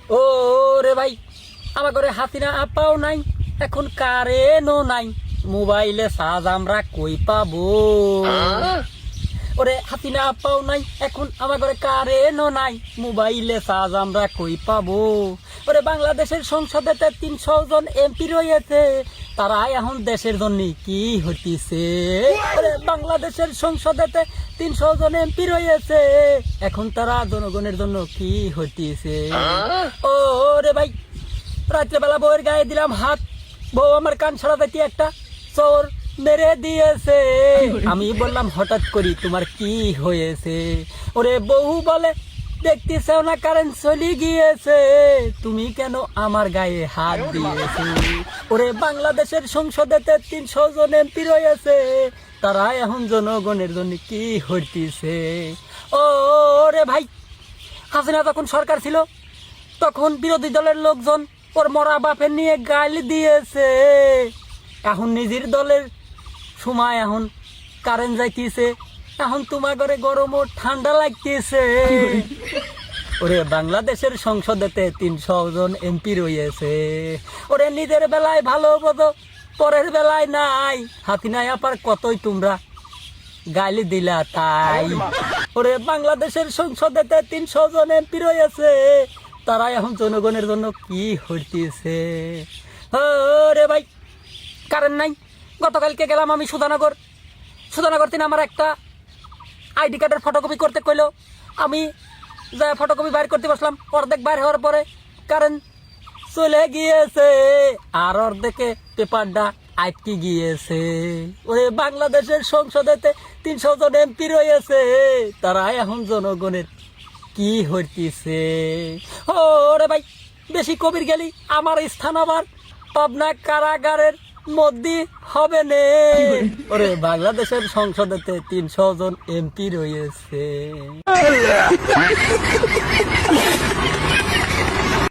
ও রে ভাই, আমার ঘরে হাসিনা আপাও নাই, এখন কারেন্টও নাই, মোবাইলে চার্জ আমরা কই পাবো? ওরে হাসিনা আপাও নাই, এখন আমার ঘরে কারেন্টও নাই, মোবাইলে চার্জ আমরা কই পাবো? ওরে বাংলাদেশের সংসদেতে 300 জন এমপি রয়েছে, তারা এখন দেশের জন্য কি হইতেছে? ওরে বাংলাদেশের সংসদেতে 300 জন এমপি রয়েছে, এখন তারা জনগণের জন্য কি হইতেছে? ও রে ভাই, রাত্রেবেলা বউয়ের গায়ে দিলাম হাত, বউ আমার কান ছাড়াতে একটা চোর মেরে দিয়েছে। আমি বললাম হঠাৎ করি তোমার কি হয়েছে? ওরে বউ বলে দেখতেছ না কারেন্ট চলে গিয়েছে, তুমি কেন আমার গায়ে হাত দিয়েছে? ওরে বাংলাদেশের সংসদেতে 300 জন এমপি রয়েছে, তারা এখন জনগণের জন্য কি হইতেছে? ও রে ভাই, হাসিনা যখন সরকার ছিল তখন বিরোধী দলের লোকজন ওর মরা বাপের নিয়ে গালি দিয়েছে, এখন নিজের দলের সময় এখন কারেন্ট যাইতেছে, এখন তোমার ঘরে গরম ও ঠান্ডা লাগতেছে। ওরে বাংলাদেশের সংসদেতে 300 জন এমপি রয়েছে, ওরে নিজের বেলায় ভালো বোঝো, পরের বেলায় নাই। হাসিনা আপার কতই তোমরা গালি দিলা তাই। ওরে বাংলাদেশের সংসদেতে 300 জন এমপি রয়েছে, তারা এখন জনগণের জন্য কি হইতেছে? রে ভাই, কারেন্ট নাই। গতকালকে গেলাম আমি সুধানগর থেকে আমার একটা আইডি কার্ডের ফটোকপি করতে কইলো, আমি যা ফটোকপি বাইর করতে বসলাম, অর্ধেক বাইর হওয়ার পরে কারেন্ট চলে গিয়েছে, আর অর্ধেকে পেপারটা আটকে গিয়েছে। ওরে বাংলাদেশের সংসদেতে 300 জন এমপি রয়েছে, তারা এখন জনগণের কি হইতেছে? ও রে ভাই, বেশি কবির গেলি আমার স্থান আবার পাবনা কারাগারের মধ্যে হবে নে। ওরে বাংলাদেশের সংসদেতে 300 জন এমপি রয়েছে।